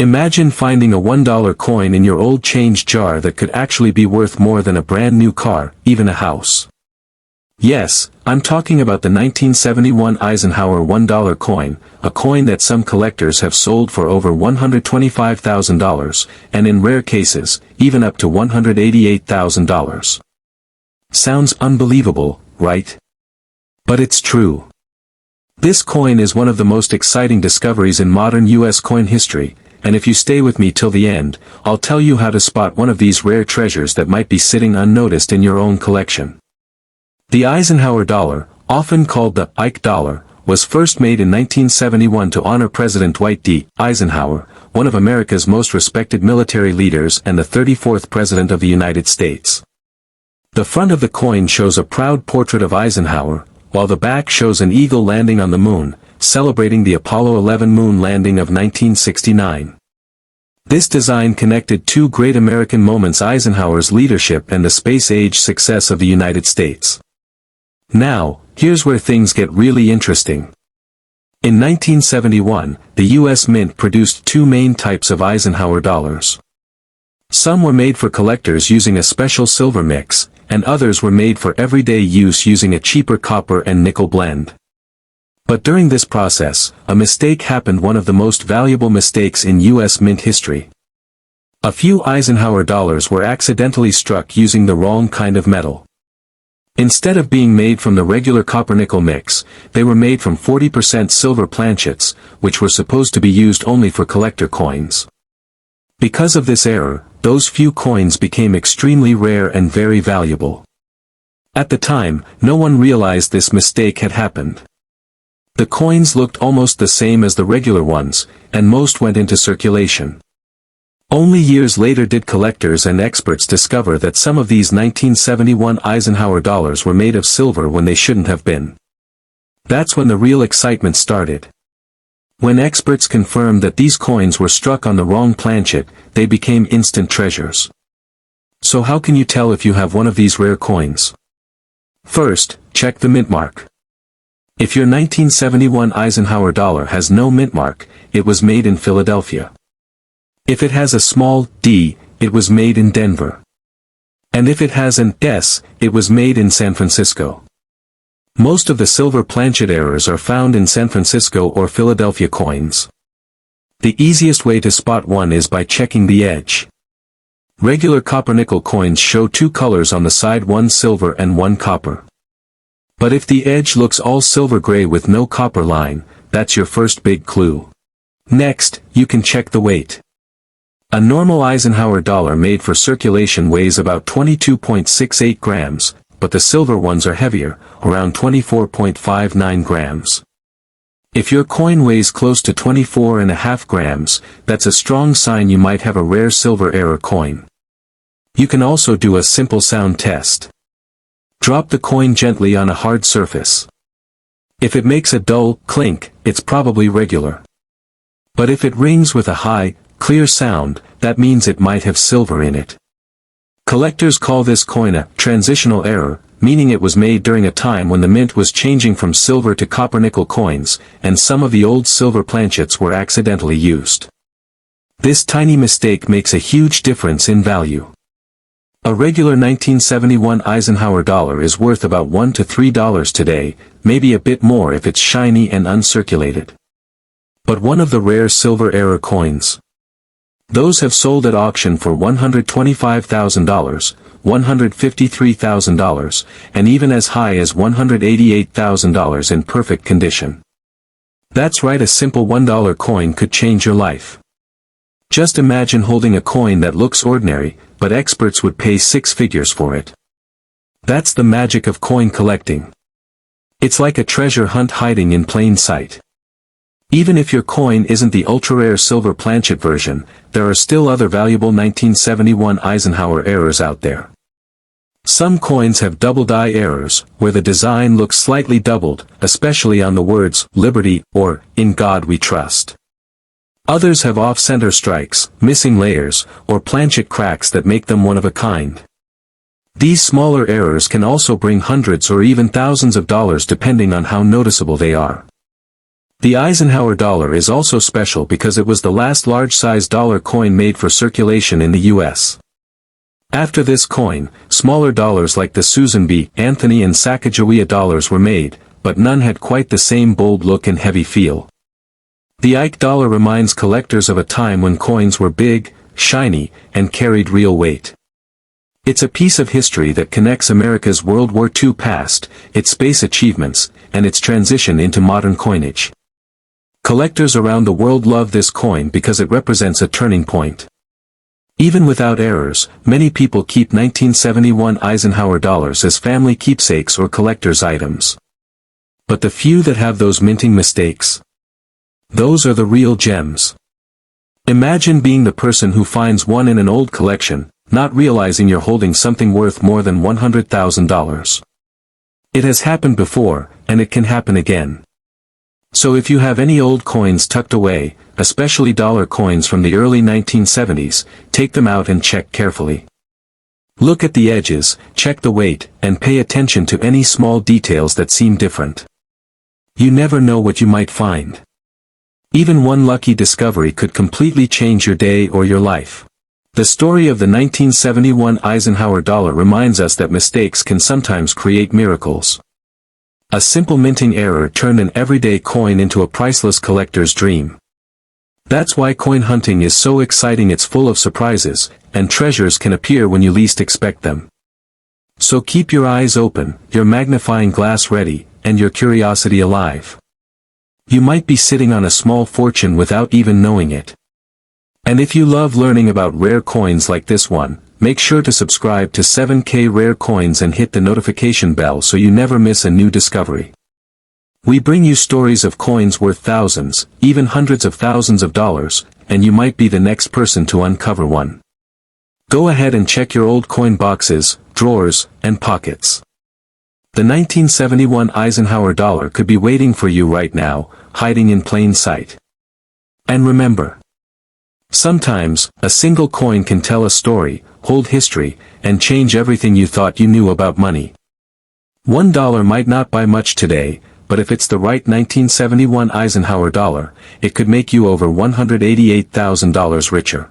Imagine finding a $1 coin in your old change jar that could actually be worth more than a brand new car, even a house. Yes, I'm talking about the 1971 Eisenhower $1 coin, a coin that some collectors have sold for over $125,000, and in rare cases, even up to $188,000. Sounds unbelievable, right? But it's true. This coin is one of the most exciting discoveries in modern U.S. coin history, and if you stay with me till the end, I'll tell you how to spot one of these rare treasures that might be sitting unnoticed in your own collection. The Eisenhower Dollar, often called the Ike Dollar, was first made in 1971 to honor President Dwight D. Eisenhower, one of America's most respected military leaders and the 34th President of the United States. The front of the coin shows a proud portrait of Eisenhower, while the back shows an eagle landing on the moon, celebrating the Apollo 11 moon landing of 1969. This design connected two great American moments: Eisenhower's leadership and the space-age success of the United States. Now, here's where things get really interesting. In 1971, the U.S. Mint produced two main types of Eisenhower dollars. Some were made for collectors using a special silver mix, and others were made for everyday use using a cheaper copper and nickel blend. But during this process, a mistake happened, one of the most valuable mistakes in U.S. Mint history. A few Eisenhower dollars were accidentally struck using the wrong kind of metal. Instead of being made from the regular copper-nickel mix, they were made from 40% silver planchets, which were supposed to be used only for collector coins. Because of this error, those few coins became extremely rare and very valuable. At the time, no one realized this mistake had happened. The coins looked almost the same as the regular ones, and most went into circulation. Only years later did collectors and experts discover that some of these 1971 Eisenhower dollars were made of silver when they shouldn't have been. That's when the real excitement started. When experts confirmed that these coins were struck on the wrong planchet, they became instant treasures. So how can you tell if you have one of these rare coins? First, check the mint mark. If your 1971 Eisenhower dollar has no mint mark, it was made in Philadelphia. If it has a small d, it was made in Denver. And if it has an S, it was made in San Francisco. Most of the silver planchet errors are found in San Francisco or Philadelphia coins. The easiest way to spot one is by checking the edge. Regular copper-nickel coins show two colors on the side, one silver and one copper. But if the edge looks all silver gray with no copper line, that's your first big clue. Next, you can check the weight. A normal Eisenhower dollar made for circulation weighs about 22.68 grams, but the silver ones are heavier, around 24.59 grams. If your coin weighs close to 24.5 grams, that's a strong sign you might have a rare silver error coin. You can also do a simple sound test. Drop the coin gently on a hard surface. If it makes a dull clink, it's probably regular. But if it rings with a high, clear sound, that means it might have silver in it. Collectors call this coin a transitional error, meaning it was made during a time when the mint was changing from silver to copper-nickel coins, and some of the old silver planchets were accidentally used. This tiny mistake makes a huge difference in value. A regular 1971 Eisenhower dollar is worth about $1 to $3 today, maybe a bit more if it's shiny and uncirculated. But one of the rare silver error coins, those have sold at auction for $125,000, $153,000, and even as high as $188,000 in perfect condition. That's right, a simple $1 coin could change your life. Just imagine holding a coin that looks ordinary, but experts would pay six figures for it. That's the magic of coin collecting. It's like a treasure hunt hiding in plain sight. Even if your coin isn't the ultra-rare silver planchet version, there are still other valuable 1971 Eisenhower errors out there. Some coins have double die errors, where the design looks slightly doubled, especially on the words, Liberty, or, In God We Trust. Others have off-center strikes, missing layers, or planchet cracks that make them one of a kind. These smaller errors can also bring hundreds or even thousands of dollars depending on how noticeable they are. The Eisenhower dollar is also special because it was the last large-size dollar coin made for circulation in the U.S. After this coin, smaller dollars like the Susan B. Anthony and Sacagawea dollars were made, but none had quite the same bold look and heavy feel. The Ike dollar reminds collectors of a time when coins were big, shiny, and carried real weight. It's a piece of history that connects America's World War II past, its space achievements, and its transition into modern coinage. Collectors around the world love this coin because it represents a turning point. Even without errors, many people keep 1971 Eisenhower dollars as family keepsakes or collector's items. But the few that have those minting mistakes? Those are the real gems. Imagine being the person who finds one in an old collection, not realizing you're holding something worth more than $100,000. It has happened before, and it can happen again. So if you have any old coins tucked away, especially dollar coins from the early 1970s, take them out and check carefully. Look at the edges, check the weight, and pay attention to any small details that seem different. You never know what you might find. Even one lucky discovery could completely change your day or your life. The story of the 1971 Eisenhower dollar reminds us that mistakes can sometimes create miracles. A simple minting error turned an everyday coin into a priceless collector's dream. That's why coin hunting is so exciting. It's full of surprises, and treasures can appear when you least expect them. So keep your eyes open, your magnifying glass ready, and your curiosity alive. You might be sitting on a small fortune without even knowing it. And if you love learning about rare coins like this one, make sure to subscribe to 7K Rare Coins and hit the notification bell so you never miss a new discovery. We bring you stories of coins worth thousands, even hundreds of thousands of dollars, and you might be the next person to uncover one. Go ahead and check your old coin boxes, drawers, and pockets. The 1971 Eisenhower dollar could be waiting for you right now, hiding in plain sight. And remember, sometimes, a single coin can tell a story, hold history, and change everything you thought you knew about money. $1 might not buy much today, but if it's the right 1971 Eisenhower dollar, it could make you over $188,000 richer.